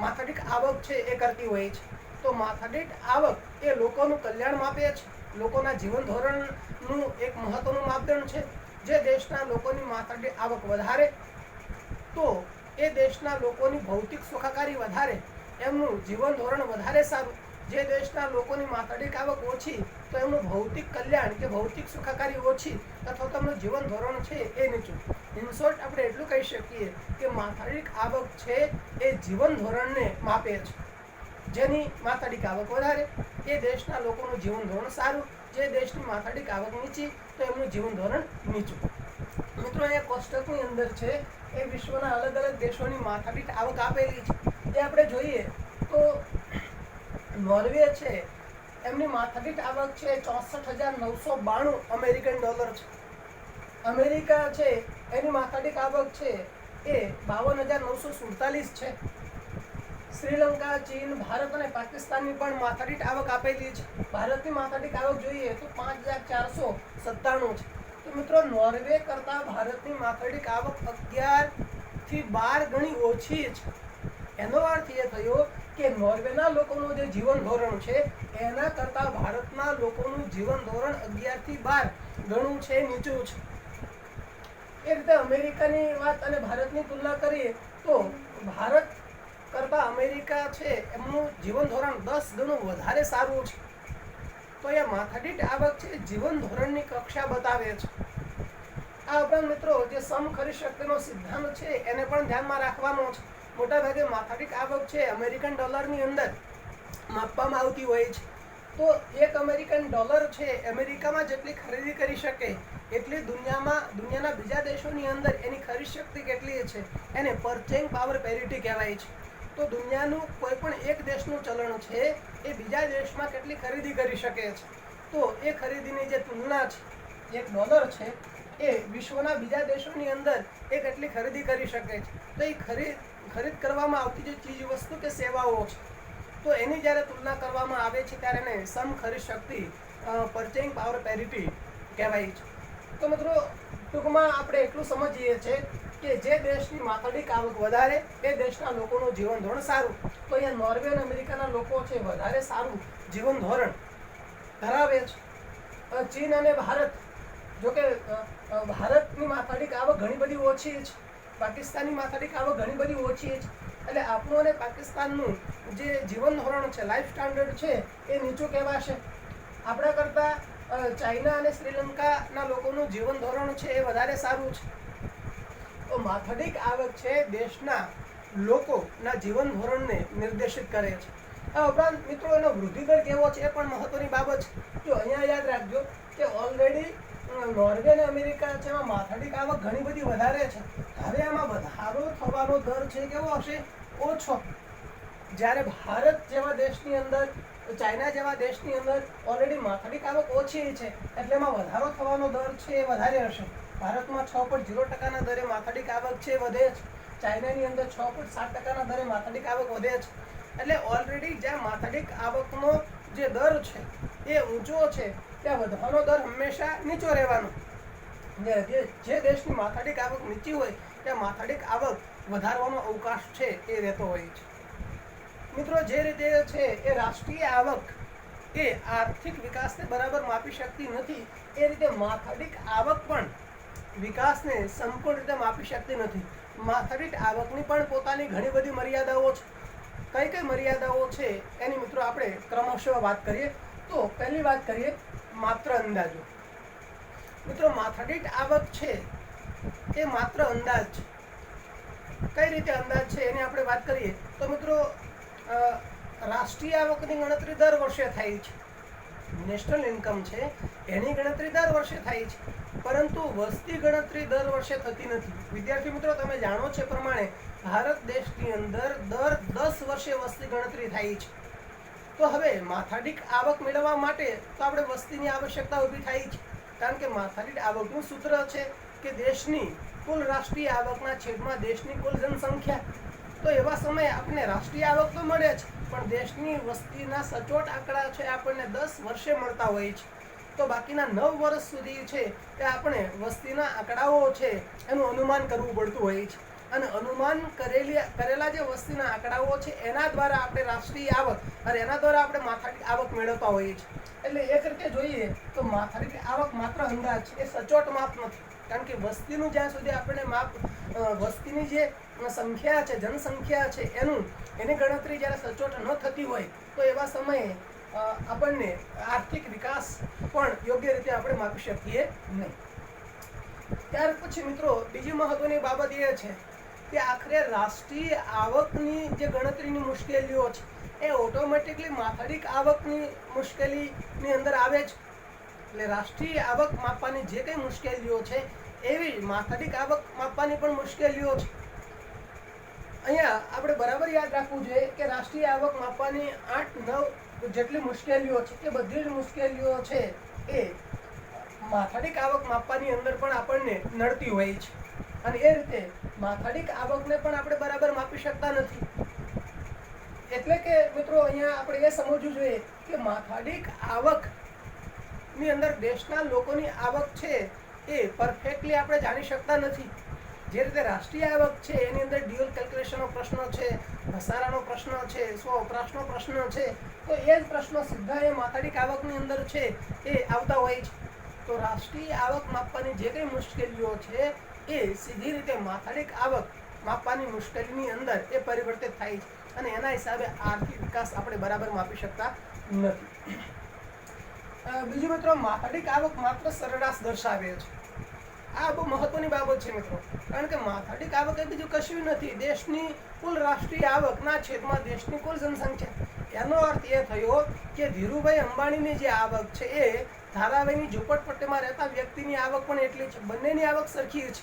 માથાદીઠ આવક છે એ કરતી હોય છે. તો માથાદીઠ આવક એ લોકોનું કલ્યાણ માપે છે, લોકોના જીવન ધોરણનું એક મહત્વનું માપદંડ છે. જે દેશના લોકોની માથાદીઠ આવક વધારે તો એ દેશના લોકોની ભૌતિક સુખાકારી વધારે, એમનું જીવન ધોરણ વધારે સારું. જે દેશના લોકોની માથાદીઠ આવક ઓછી તો એમનું ભૌતિક કલ્યાણ કે ભૌતિક સુખાકારી ઓછી અથવા તો એમનું જીવન ધોરણ છે એ નીચું. ઇન શોર્ટ આપણે એટલું કહી શકીએ કે માથાદીઠ આવક છે એ જીવન ધોરણને માપે છે. જેની માથાદીઠ આવક વધારે એ દેશના લોકોનું જીવન ધોરણ સારું, જે દેશની માથાદીઠ આવક નીચી તો એમનું જીવન ધોરણ નીચું. મિત્રો અહીંયા કોષ્ટકની અંદર છે એ વિશ્વના અલગ અલગ દેશોની માથાદીઠ આવક આપેલી છે. એ આપણે જોઈએ તો નોર્વે છે એમની માથાદીઠ આવક છે 64,992 અમેરિકન ડોલર છે. અમેરિકા છે એની માથાદીઠ આવક છે એ 52,947 છે. શ્રીલંકા, ચીન, ભારત અને પાકિસ્તાનની પણ માથાદીઠ આવક આપેલી છે. ભારતની માથાદીઠ આવક જોઈએ તો 5,497 છે. તો મિત્રો નોર્વે કરતાં ભારતની માથાદીઠ આવક 11 થી 12 ગણી ઓછી છે. એનો અર્થ એ થયો કે નોર્વેના લોકોનું જે જીવન ધોરણ છે એના કરતાં ભારતના લોકોનું જીવન ધોરણ 11 થી 12 ગણું છે નીચું છે. એ રીતે અમેરિકાની વાત અને ભારતની તુલના કરીએ તો ભારત કરતાં અમેરિકા છે એમનું જીવન ધોરણ 10 ગણું વધારે સારું છે. તો એ માથાદીઠ આવક છે જીવન ધોરણની કક્ષા બતાવે છે. આ ઉપરાંત મિત્રો જે સમખરીદ શક્તિનો સિદ્ધાંત છે એને પણ ધ્યાનમાં રાખવાનો છે. મોટાભાગે માથાદીઠ આવક છે અમેરિકન ડોલરની અંદર માપવામાં આવતી હોય છે. તો એક અમેરિકન ડોલર છે અમેરિકામાં જેટલી ખરીદી કરી શકે એટલી દુનિયાના બીજા દેશોની અંદર એની ખરીદ શક્તિ કેટલી છે એને પરચેઇંગ પાવર પેરિટી કહેવાય છે. તો દુનિયાનું કોઈ પણ એક દેશનું ચલણ છે એ બીજા દેશમાં કેટલી ખરીદી કરી શકે છે, તો એ ખરીદીની જે તુલના છે, એક ડોલર છે એ વિશ્વના બીજા દેશોની અંદર એ કેટલી ખરીદી કરી શકે છે. તો એ ખરીદ કરવામાં આવતી જે ચીજ વસ્તુ કે સેવાઓ છે તો એની જ્યારે તુલના કરવામાં આવે છે ત્યારે એને સમખરીદ શક્તિ, પરચેઇંગ પાવર પેરિટી કહેવાય છે. તો મિત્રો ટૂંકમાં આપણે એટલું સમજીએ છીએ કે જે દેશની માથાદીઠ આવક વધારે એ દેશના લોકોનું જીવન ધોરણ સારું. તો અહીંયા નોર્વે અને અમેરિકાના લોકો છે વધારે સારું જીવન ધોરણ ધરાવે છે. ચીન અને ભારત, જોકે ભારતની માથાદીઠ આવક ઘણી બધી ઓછી છે, પાકિસ્તાનની માથાદીઠ આવક ઘણી બધી ઓછી છે. એટલે આપણું અને પાકિસ્તાનનું જે જીવન ધોરણ છે, લાઈફ સ્ટાન્ડર્ડ છે એ નીચું કહેવાશે. આપણા કરતાં ચાઇના અને શ્રીલંકાના લોકોનું જીવન ધોરણ છે એ વધારે સારું છે. તો માથાદીઠ આવક છે દેશના લોકોના જીવન ધોરણને નિર્દેશિત કરે છે. આ ઉપરાંત મિત્રો એનો વૃદ્ધિદર કેવો છે એ પણ મહત્વની બાબત છે. જો અહીંયા યાદ રાખજો કે ઓલરેડી નોર્વે અને અમેરિકા છે એમાં માથાદીઠ આવક ઘણી બધી વધારે છે. હવે આમાં વધારો થવાનો દર છે કેવો હશે? ઓછો. જ્યારે ભારત જેવા દેશની અંદર, ચાઇના જેવા દેશની અંદર ઓલરેડી માથાદીઠ આવક ઓછી છે એટલે એમાં વધારો થવાનો દર છે એ વધારે હશે. ભારતમાં 6.0% દરે માથાદીઠ આવક છે વધે છે. ચાઇનાની અંદર 6.7% દરે માથાદીઠ આવક વધે છે. એટલે ઓલરેડી જ્યાં માથાદીઠ આવકનો જે દર છે એ ઊંચો છે ત્યાં વધવાનો દર હંમેશા નીચો રહેવાનો. જે દેશની માથાદીઠ આવક નીચી હોય ત્યાં માથાદીઠ આવક વધારવાનો અવકાશ છે એ રહેતો હોય છે. મિત્રો જે રીતે છે એ રાષ્ટ્રીય આવક એ આર્થિક વિકાસને બરાબર માપી શકતી નથી, એ રીતે માથાદીઠ આવક પણ વિકાસને સંપૂર્ણ રીતે માપી શકતી નથી. માથાદીઠ આવકની પણ પોતાની ઘણી બધી મર્યાદાઓ છે. કઈ કઈ મર્યાદાઓ છે એની મિત્રો આપણે ક્રમશઃ વાત કરીએ. તો પહેલી વાત કરીએ માત્ર અંદાજો. મિત્રો માથાદીઠ આવક છે એ માત્ર અંદાજ છે. કઈ રીતે અંદાજ છે એની આપણે વાત કરીએ તો મિત્રો રાષ્ટ્રીય આવકની ગણતરી દર વર્ષે થાય છે. નેશનલ ઇન્કમ છે એની ગણતરી દર વર્ષે થાય છે, પરંતુ વસ્તી ગણતરી દર વર્ષે થતી નથી. વિદ્યાર્થી મિત્રો, તમે જાણો છો પ્રમાણે ભારત દેશની અંદર દર 10 વર્ષે વસ્તી ગણતરી થાય છે. તો હવે માથાદીઠ આવક મેળવવા માટે તો આપણે વસ્તીની આવશ્યકતા ઊભી થાય છે, કારણ કે માથાદીઠ આવકનું સૂત્ર છે કે દેશની કુલ રાષ્ટ્રીય આવકના છેદમાં દેશની કુલ જનસંખ્યા. તો એવા સમયે આપણને રાષ્ટ્રીય આવક તો મળે છે, પણ દેશની વસ્તીના સચોટ આંકડા છે આપણને 10 વર્ષે મળતા હોય છે. તો બાકીના 9 વર્ષ સુધી છે એ આપણે વસ્તીના આંકડાઓ છે એનું અનુમાન કરવું પડતું હોય છે, અને અનુમાન કરેલા જે વસ્તીના આંકડાઓ છે એના દ્વારા આપણે રાષ્ટ્રીય આવક અને એના દ્વારા આપણે માથાદીઠ આવક મેળવતા હોઈએ છીએ. એટલે એક રીતે જોઈએ તો માથાદીઠ આવક માત્ર અંદાજ છે, એ સચોટ માપ નથી. કારણ કે વસ્તીનું જ્યાં સુધી આપણને માપ, વસ્તીની જે સંખ્યા છે, જનસંખ્યા છે, એની ગણતરી જ્યારે સચોટ ન થતી હોય તો એવા સમયે આપણને આર્થિક વિકાસ પણ યોગ્ય રીતે આપણે માપી શકીએ નહીં. ત્યાર પછી મિત્રો બીજી મહત્વની બાબત એ છે કે આખરે રાષ્ટ્રીય આવકની જે ગણતરીની મુશ્કેલીઓ છે એ ઓટોમેટિકલી માથાદીઠ આવકની મુશ્કેલીની અંદર આવે છે. એટલે રાષ્ટ્રીય આવક માપવાની જે કંઈ મુશ્કેલીઓ છે એવી માથાદીઠ આવક માપવાની પણ મુશ્કેલીઓ છે. અહીંયા આપણે બરાબર યાદ રાખવું જોઈએ કે રાષ્ટ્રીય આવક માપવાની 8-9 જેટલી મુશ્કેલીઓ છે, એ બધી જ મુશ્કેલીઓ છે એ માથાદીઠ આવક માપવાની અંદર પણ આપણને નડતી હોય છે, અને એ રીતે માથાદીઠ આવકને પણ આપણે બરાબર માપી શકતા નથી. એટલે કે મિત્રો અહીંયા આપણે એ સમજવું જોઈએ કે માથાદીઠ આવક ની અંદર દેશના લોકોની આવક છે એ પરફેક્ટલી આપણે જાણી શકતા નથી. જે રીતે રાષ્ટ્રીય આવક છે એની અંદર ડ્યુઅલ કેલ્ક્યુલેશનનો પ્રશ્ન છે, ઘસારાનો પ્રશ્ન છે, સ્વ-વપરાશનો પ્રશ્ન છે, તો એ જ પ્રશ્નો સીધા એ માથાદીઠ આવકની અંદર છે એ આવતા હોય છે. તો રાષ્ટ્રીય આવક માપવાની જે કંઈ મુશ્કેલીઓ છે એ સીધી રીતે માથાદીઠ આવક માપવાની મુશ્કેલીની અંદર એ પરિવર્તિત થાય છે, અને એના હિસાબે આર્થિક વિકાસ આપણે બરાબર માપી શકતા નથી. બીજું મિત્રો, માથાદીઠ આવક માત્ર સરેરાશ દર્શાવે છે. આ બહુ મહત્વની બાબત છે મિત્રો, કારણ કે માથાદીઠ આવક એ બીજું કશું નથી, દેશની કુલ રાષ્ટ્રીય આવકના છેદમાં દેશની કુલ જનસંખ્યા. એનો અર્થ એ થયો કે ધીરુભાઈ અંબાણીની જે આવક છે એ ધારાવીની ઝૂંપડપટ્ટીમાં રહેતા વ્યક્તિની આવક પણ એટલી છે. બંનેની આવક સરખી છે.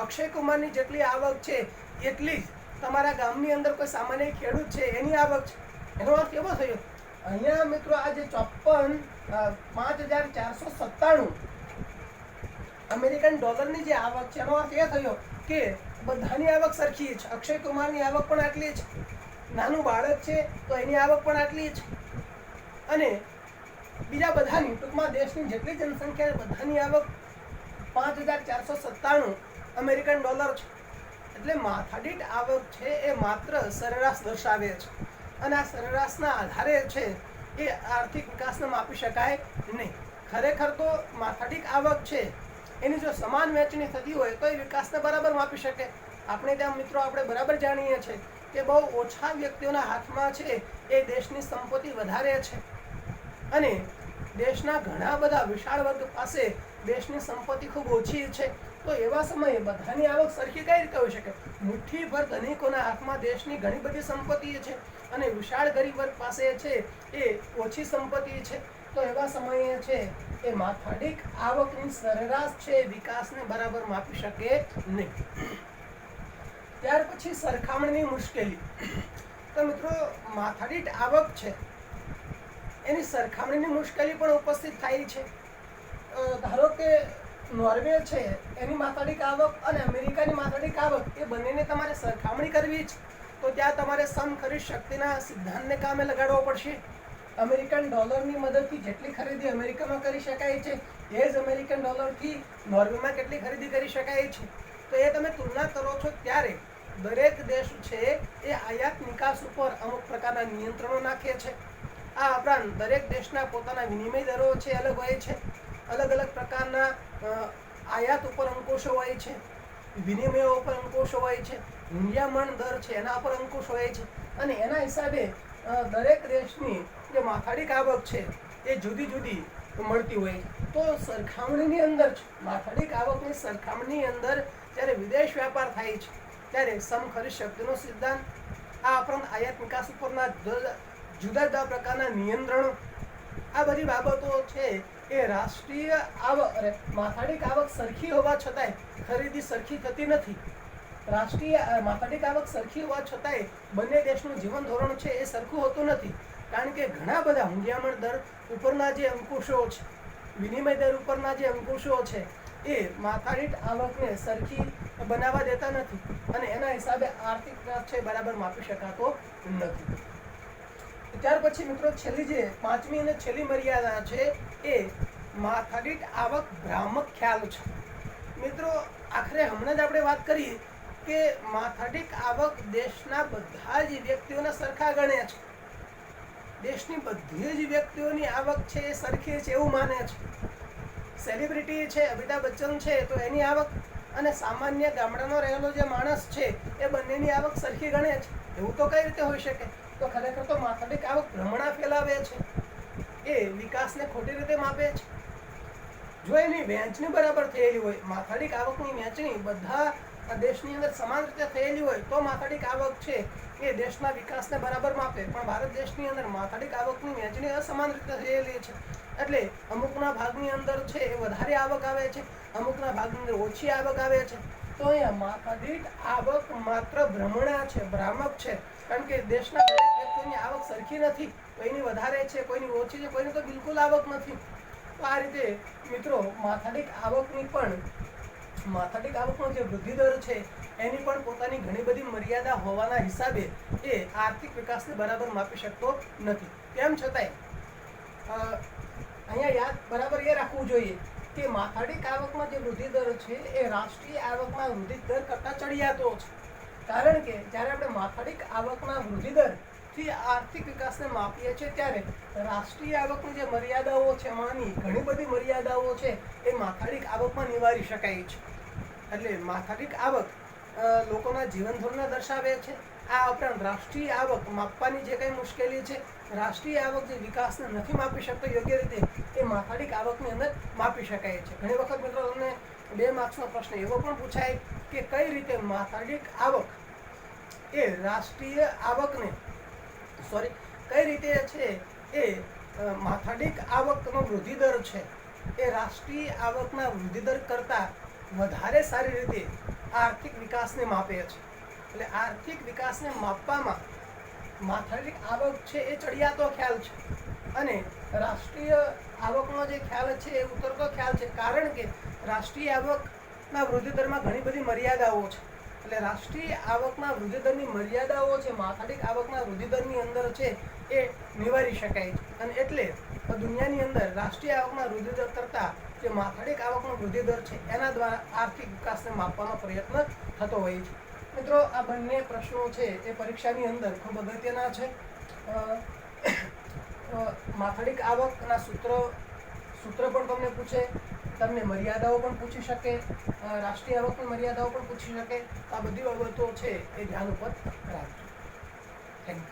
અક્ષય કુમારની જેટલી આવક છે એટલી જ તમારા ગામની અંદર કોઈ સામાન્ય ખેડૂત છે એની આવક છે. એનો અર્થ એવો થયો અહીંયા મિત્રો આ જે 54,497 અમેરિકન ડોલરની જે આવક છે એનો અર્થ એ થયો કે બધાની આવક સરખી છે. અક્ષય કુમારની આવક પણ આટલી છે, નાનું બાળક છે તો એની આવક પણ આટલી છે, અને બીજા બધાની, ટૂંકમાં દેશની જેટલી જનસંખ્યા બધાની આવક 5,497 અમેરિકન ડોલર છે. એટલે માથાદીઠ આવક છે એ માત્ર સરેરાશ દર્શાવે છે, અને આ સરેરાશના આધારે છે એ આર્થિક વિકાસને માપી શકાય નહીં. ખરેખર તો માથાદીઠ આવક છે એની જો સમાન વહેંચણી થતી હોય તો એ વિકાસને બરાબર માપી શકે. આપણે ત્યાં મિત્રો આપણે બરાબર જાણીએ છીએ કે બહુ ઓછા વ્યક્તિઓના હાથમાં છે એ દેશની સંપત્તિ વધારે છે, અને દેશના ઘણા બધા વિશાળ વર્ગ પાસે દેશની સંપત્તિ ખૂબ ઓછી છે. તો એવા સમયે બધાની આવક સરખી કઈ રીતે હોઈ શકે? મુઠ્ઠીભર ધનિકોના હાથમાં દેશની ઘણી બધી સંપત્તિ છે, અને વિશાળ ગરીબ વર્ગ પાસે છે એ ઓછી સંપત્તિ છે. તો એવા સમયે છે એ માથાદીઠ આવકની સરેરાશ છે વિકાસને બરાબર માપી શકે નહીં. ત્યાર પછી સરખામણીની મુશ્કેલી. તો મિત્રો માથાદીઠ આવક છે એની સરખામણીની મુશ્કેલી પણ ઉપસ્થિત થાય છે. ધારો કે નોર્વે છે એની માથાદીઠ આવક અને અમેરિકાની માથાદીઠ આવક એ બંનેને તમારે સરખામણી કરવી છે, તો ત્યાં તમારે સમખરીદ શક્તિના સિદ્ધાંતને કામે લગાડવો પડશે. અમેરિકન ડોલરની મદદથી જેટલી ખરીદી અમેરિકામાં કરી શકાય છે એ જ અમેરિકન ડોલરથી નોર્વેમાં કેટલી ખરીદી કરી શકાય છે. તો એ તમે તુલના કરો છો ત્યારે દરેક દેશ છે એ આયાત નિકાસ ઉપર અમુક પ્રકારના નિયંત્રણો નાખે છે. આ ઉપરાંત દરેક દેશના પોતાના વિનિમય દરો છે અલગ હોય છે, અલગ અલગ પ્રકારના આયાત ઉપર અંકુશો હોય છે, વિનિમયો ઉપર અંકુશો હોય છે, હુંડિયામણ દર છે એના પર અંકુશ હોય છે, અને એના હિસાબે દરેક દેશની જે માથાડીક આવક છે એ જુદી જુદી મળતી હોય છે. તો સરખામણીની અંદર માથાડીક આવકની સરખામણીની અંદર જ્યારે વિદેશ વ્યાપાર થાય છે ત્યારે સમખરીદ શક્તિનો સિદ્ધાંત, આ ઉપરાંત આયાત નિકાસ ઉપરના જુદા જુદા પ્રકારના નિયંત્રણો, આ બધી બાબતો છે એ રાષ્ટ્રીય આવક માથાડીક આવક સરખી હોવા છતાંય ખરીદી સરખી થતી નથી. રાષ્ટ્રીય માથાડીક આવક સરખી હોવા છતાંય બંને દેશનું જીવન ધોરણ છે એ સરખું હોતું નથી, કારણ કે ઘણા બધા હુંડિયામણ દર ઉપરના જે અંકુશો છે, વિનિમય દર ઉપરના જે અંકુશો છે એ માથાડીક આવકને સરખી બનાવવા દેતા નથી, અને એના હિસાબે આર્થિક વિકાસ છે બરાબર માપી શકાતો નથી. ત્યાર પછી મિત્રો છેલ્લી જે પાંચમી અને છેલ્લી મર્યાદા છે એ માથાડીક આવક ભ્રામક ખ્યાલ છે. મિત્રો આખરે હમણાં જ આપણે વાત કરી કે માથાડીક આવક દેશના બધા જ વ્યક્તિઓને સરખા ગણે છે. દેશની બધી જ વ્યક્તિઓની આવક છે એ સરખી છે એવું માને છે. સેલિબ્રિટી છે અમિતાભ બચ્ચન છે તો એની આવક અને સામાન્ય ગામડાનો રહેલો જે માણસ છે એ બંનેની આવક સરખી ગણે છે. એવું તો કઈ રીતે હોઈ શકે? તો ખરેખર તો માથાડીક આવક ભ્રમણા ફેલાવે છે, એ વિકાસને ખોટી રીતે માપે છે. જો એની વહેંચણી બરાબર થયેલી હોય, માથાડીક આવકની વહેંચણી બધા દેશની અંદર સમાન રીતે થયેલી હોય તો માથાડીક આવક છે એ દેશના વિકાસને બરાબર માપે. પણ ભારત દેશની અંદર માથાડીક આવકની વહેંચણી અસમાન રીતે થયેલી છે, એટલે અમુકના ભાગની અંદર છે એ વધારે આવક આવે છે, અમુકના ભાગની અંદર ઓછી આવક આવે છે. તો અહીંયા માથાદીઠ આવક માત્ર ભ્રમણા છે, ભ્રામક છે, કારણ કે દેશના દરેક વ્યક્તિની આવક સરખી નથી. કોઈની વધારે છે, કોઈની ઓછી છે, કોઈની તો બિલકુલ આવક નથી. તો આ રીતે મિત્રો માથાદીઠ આવકનો જે વૃદ્ધિ દર છે એની પણ પોતાની ઘણી બધી મર્યાદા હોવાના હિસાબે એ આર્થિક વિકાસને બરાબર માપી શકતો નથી. તેમ છતાંય અહીંયા યાદ બરાબર એ રાખવું જોઈએ કે માથાડીક આવકમાં જે વૃદ્ધિ દર છે એ રાષ્ટ્રીય આવકના વૃદ્ધિ દર કરતાં ચડિયાતો છે. કારણ કે જ્યારે આપણે માથાડીક આવકના વૃદ્ધિ દરથી આર્થિક વિકાસને માપીએ છીએ ત્યારે રાષ્ટ્રીય આવકની જે મર્યાદાઓ છે એમાંની ઘણી બધી મર્યાદાઓ છે એ માથાડીક આવકમાં નિવારી શકાય છે. એટલે માથાડીક આવક લોકોના જીવન ધોરણને દર્શાવે છે. આ ઉપરાંત રાષ્ટ્રીય આવક માપવાની જે કંઈ મુશ્કેલી છે, રાષ્ટ્રીય આવક જે વિકાસને નથી માપી શકતો યોગ્ય રીતે, એ માથાડીક આવકની અંદર માપી શકાય છે. ઘણી વખત મિત્રો તમને 2 માર્ક્સનો પ્રશ્ન એવો પણ પૂછાય કે કઈ રીતે માથાડીક આવક એ રાષ્ટ્રીય આવકને કઈ રીતે છે એ માથાડીક આવકનો વૃદ્ધિ દર છે એ રાષ્ટ્રીય આવકના વૃદ્ધિ દર કરતાં વધારે સારી રીતે આર્થિક વિકાસને માપે છે. એટલે આર્થિક વિકાસને માપવામાં માથાડીક આવક છે એ ચડિયાતો ખ્યાલ છે, અને રાષ્ટ્રીય આવકનો જે ખ્યાલ છે એ ઉતરતો ખ્યાલ છે. કારણ કે રાષ્ટ્રીય આવકના વૃદ્ધિ દરમાં ઘણી બધી મર્યાદાઓ છે. એટલે રાષ્ટ્રીય આવકના વૃદ્ધિ દરની મર્યાદાઓ છે માથાડીક આવકના વૃદ્ધિ દરની અંદર છે એ નિવારી શકાય છે. અને એટલે દુનિયાની અંદર રાષ્ટ્રીય આવકના વૃદ્ધિ દર કરતાં જે માથાડીક આવકનો વૃદ્ધિ દર છે એના દ્વારા આર્થિક વિકાસને માપવાનો પ્રયત્ન થતો હોય છે. મિત્રો આ બંને પ્રશ્નો છે એ પરીક્ષાની અંદર ખૂબ અગત્યના છે. માથાડીક આવકના સૂત્ર પણ તમને પૂછે, તમને મર્યાદાઓ પણ પૂછી શકે, રાષ્ટ્રીય આવકની મર્યાદાઓ પણ પૂછી શકે. આ બધી બાબતો છે એ ધ્યાન ઉપર રાખજો. Thank you.